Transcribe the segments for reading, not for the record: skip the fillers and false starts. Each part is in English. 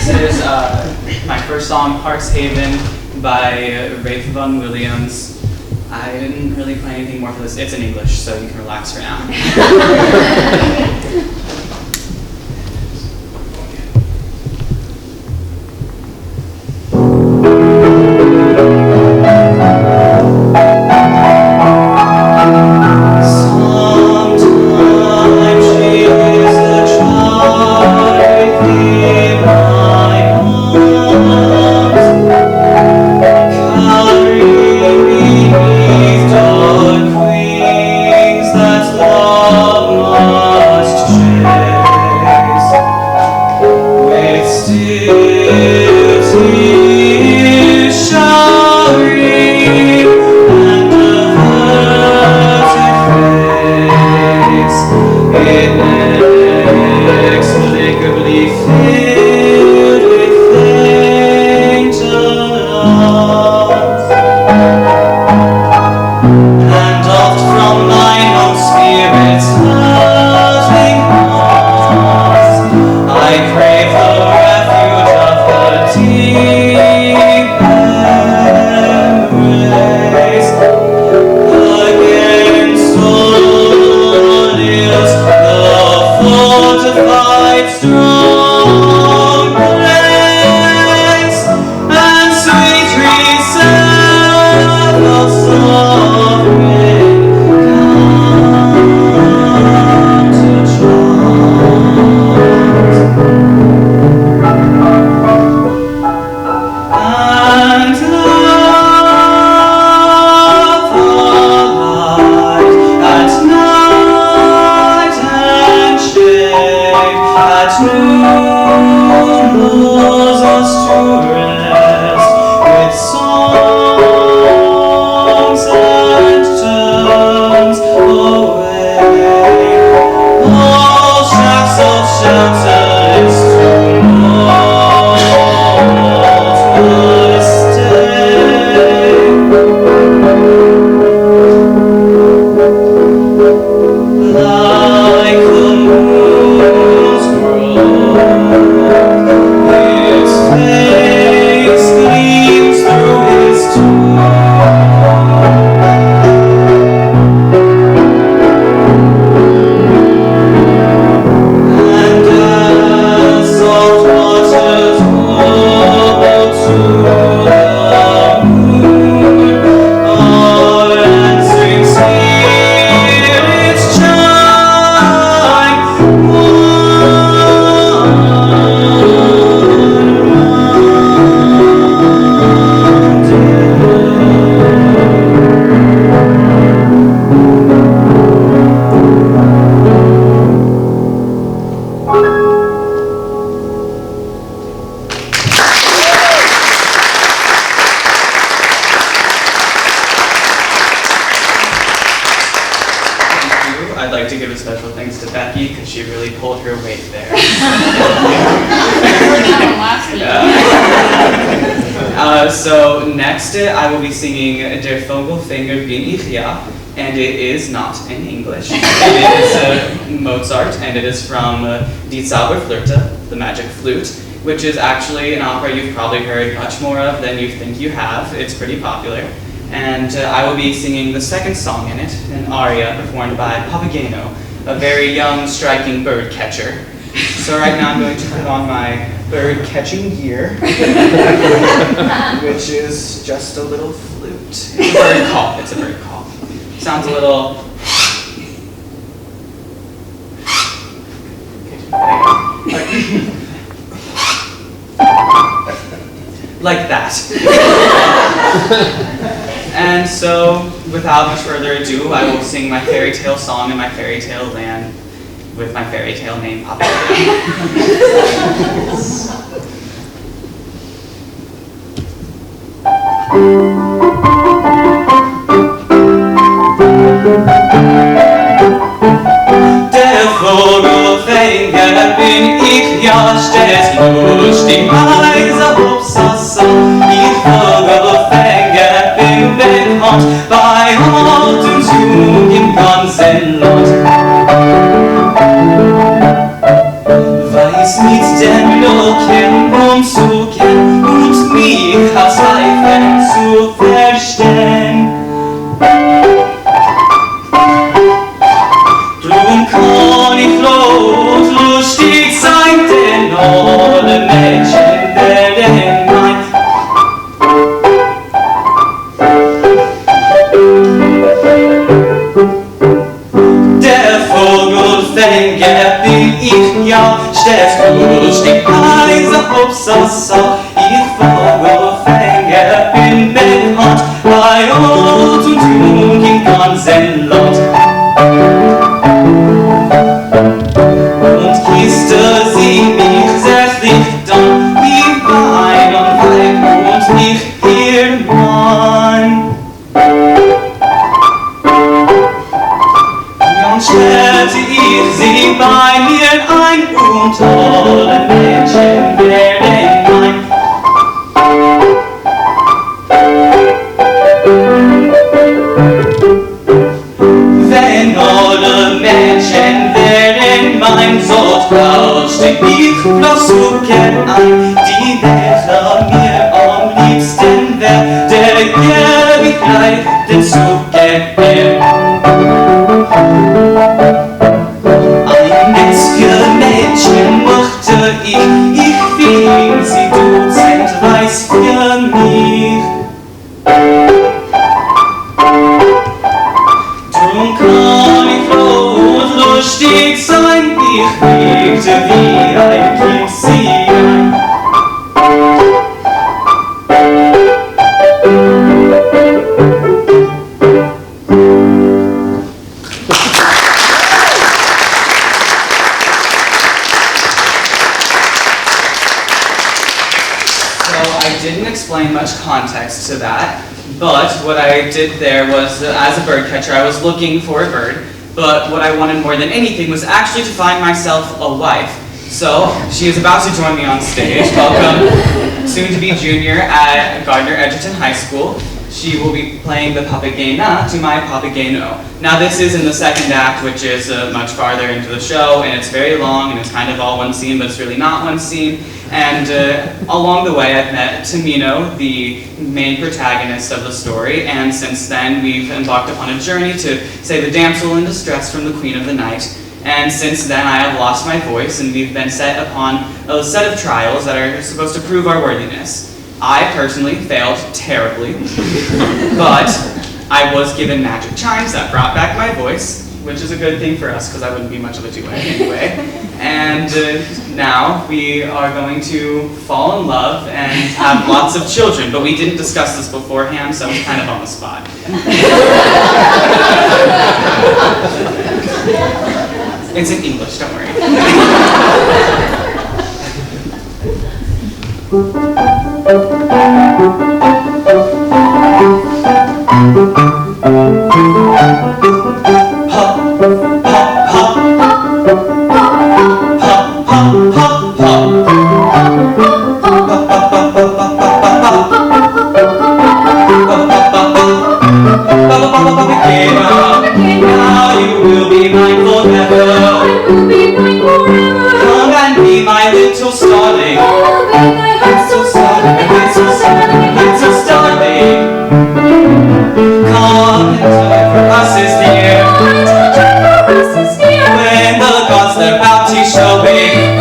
This is my first song, Heart's Haven, by Rafe Vaughan Williams. I didn't really play anything more for this. It's in English, so you can relax for now. I'd like to give a special thanks to Becky because she really pulled her weight there. So next I will be singing Der Vogelfänger bin ich ja, and it is not in English. It is Mozart, and it is from Die Zauberflöte, The Magic Flute, which is actually an opera you've probably heard much more of than you think you have. It's pretty popular. And I will be singing the second song in it, an aria performed by Papageno, a very young, striking bird catcher. So right now I'm going to put on my bird catching gear, which is just a little flute. It's a bird call. It's a bird call. Sounds a little... like that. And so, without much further ado, I will sing my fairy tale song in my fairy tale land with my fairy tale name, Papa. Der Vogelfänger bin ich, ja, stets lustig, weiser Hopsasa. Ich Vogelfänger bin bekannt, bei Alt und Jung im ganzen Land. Weiß mit den Locken und bei mir ein und alle Mädchen werden mein. Wenn alle Mädchen werden mein, so tauschte ich noch so gern ein. Die wäre mir am liebsten wär, der gäb ich gleich den Zug gern. Ein Netz für Mädchen machte ich fing sie Dutzend weiß für mich. Drum kann ich froh und lustig sein, ich wiegte wie ein Kind sie ein. Didn't explain much context to that, but what I did there was, as a bird catcher, I was looking for a bird, but what I wanted more than anything was actually to find myself a wife. So, she is about to join me on stage. Welcome, soon-to-be junior at Gardner Edgerton High School. She will be playing the Papagena to my Papageno. Now this is in the second act, which is much farther into the show, and it's very long, and it's kind of all one scene, but it's really not one scene. And along the way, I've met Tamino, the main protagonist of the story, and since then we've embarked upon a journey to save a damsel in distress from the Queen of the Night. And since then, I have lost my voice, and we've been set upon a set of trials that are supposed to prove our worthiness. I personally failed terribly, but I was given magic chimes that brought back my voice, which is a good thing for us because I wouldn't be much of a duet anyway. And now we are going to fall in love and have lots of children, but we didn't discuss this beforehand, so it's kind of on the spot. It's in English, don't worry. Now you will be mine forever. Come and be my little starling. Little starling, little starling, little starling. Come and joy for us is near. When the gods their bounty showing,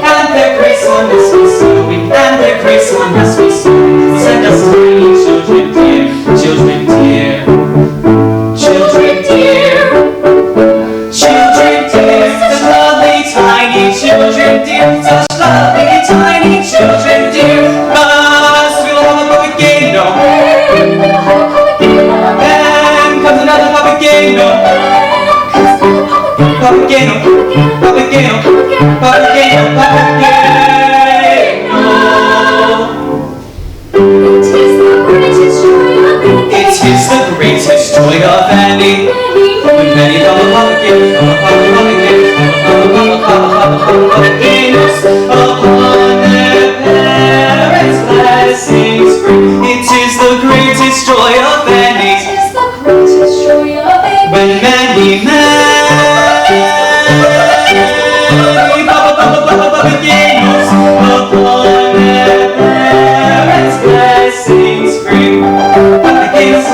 and their grace on us bestowing, and their grace on us bestowing, send us tiny children dear, children dear. Children dear, children dear, such lovely tiny children dear, such lovely tiny children dear. Us we'll have a papageno, then comes another papageno, papageno, papageno, papageno, papageno. It is the greatest joy of any. When many papagenos upon their parents' blessings bring. It is the greatest joy of any. When many papagenos upon their parents' blessings bring. Papagenos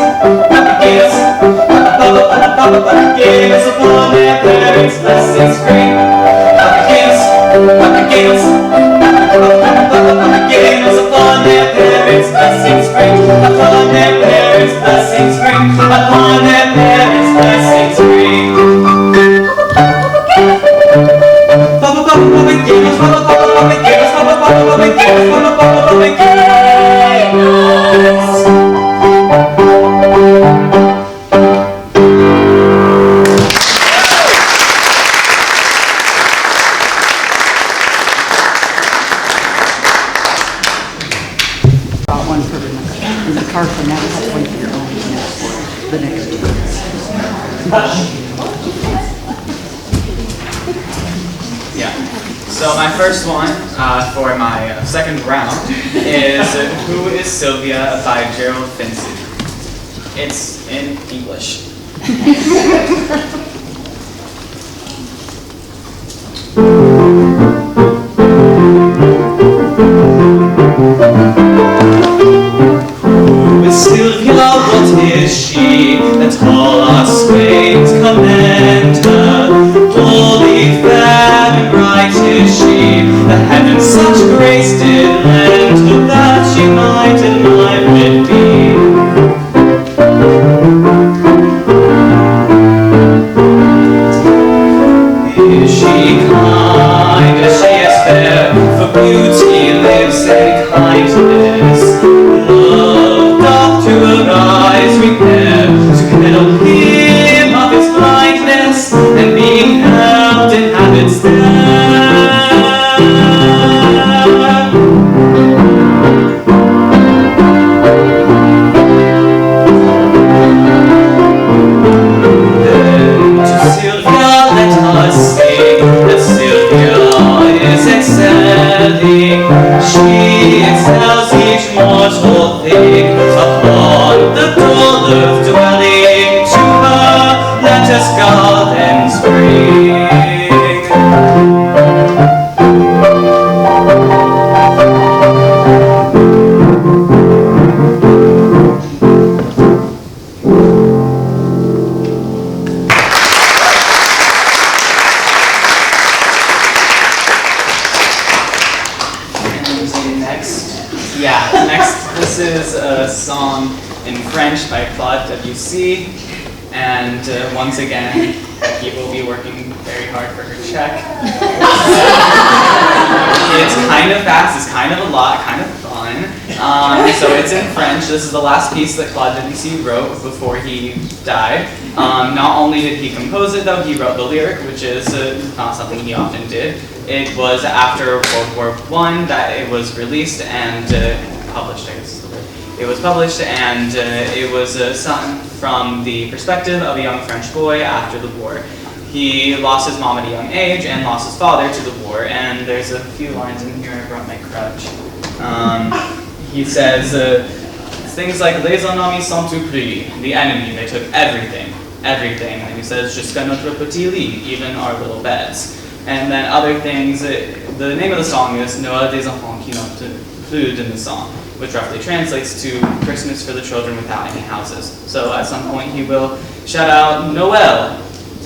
upon their parents' blessings bring. Papagenos upon their parents' blessings bring. Upon their parents' blessings bring. Upon their parents' blessings bring. Papagenos, papagenos, papagenos, papagenos. So my first one for my second round is Who is Sylvia by Gerald Finzi. It's in English. Who is Sylvia, what is she, that all our swains commend her? Holy, fair, and bright is she, the heaven such grace did lend her, that she might admired be. Is she kind, is she is fair, for beauty lives in kindness. Love doth to her eyes repair, to kindle him of his blindness, and being helped inhabits there. Then to Sylvia let us sing, that Sylvia is excelling. She excels each mortal thing, upon the dull earth dwelling. To her let us garlands bring. Next, this is a song in French by Claude W.C. And once again, Becky will be working very hard for her check. It's kind of fast, it's kind of a lot, kind of fun. So it's in French. This is the last piece that Claude Debussy wrote before he died. Not only did he compose it though, he wrote the lyric, which is not something he often did. It was after World War I that it was released and published, I guess is the word. It was published and it was sung from the perspective of a young French boy after the war. He lost his mom at a young age and lost his father to the war, and there's a few lines in here. I brought my crutch. He says things like "Les ennemis sont tout pris," the enemy, they took everything, everything. And he says "jusqu'à notre petit lit," even our little beds. And then other things. The name of the song is "Noël des enfants qui n'ont plus" in the song, which roughly translates to Christmas for the children without any houses. So at some point he will shout out Noel,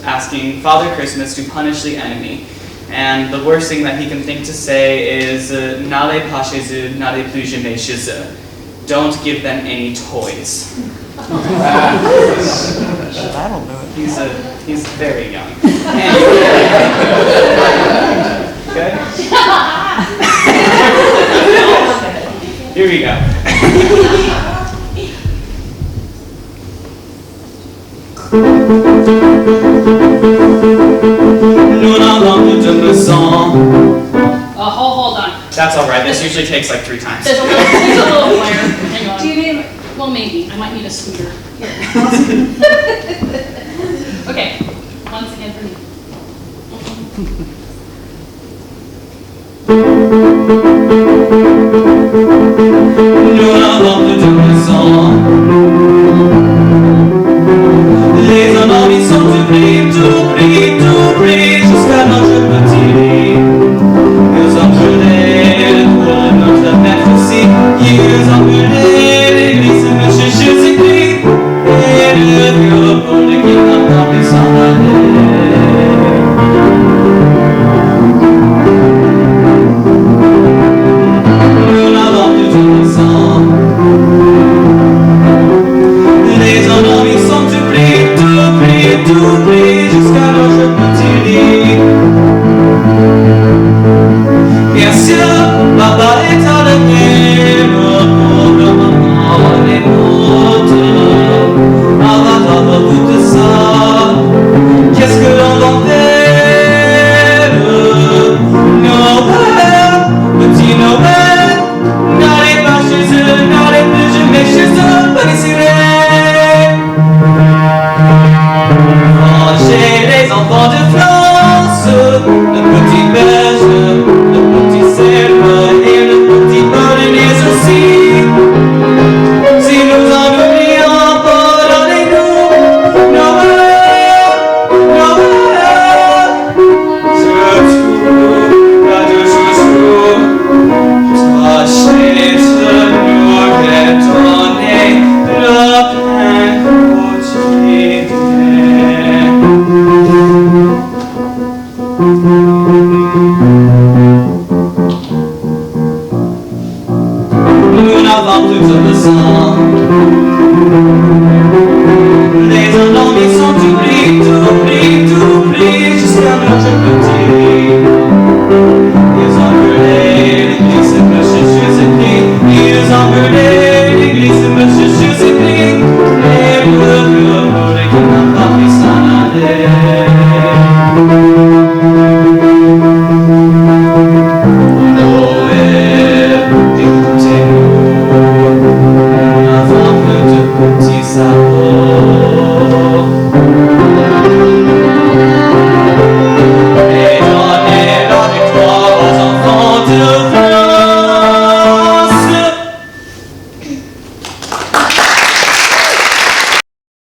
asking Father Christmas to punish the enemy. And the worst thing that he can think to say is n'allez pas chez eux, n'allez plus jamais chez eux. Don't give them any toys. That'll do it. He's very young. Good? Here we go. Hold on. That's alright, this usually takes like 3 times. There's a little flare. Hang on. Do you need? Well, maybe. I might need a scooter. Here. Okay. Once again for me. Nous n'avons plus de maison. Les ennemis sont tout pris, jusqu'à notre petit lit. Ils ont brûlé pour notre maître aussi. Ils ont brûlé l'église de Monsieur Jésus-Christ. Et le vieux pour le qui n'a pas pu s'en aller. Nous brava, plus de sang.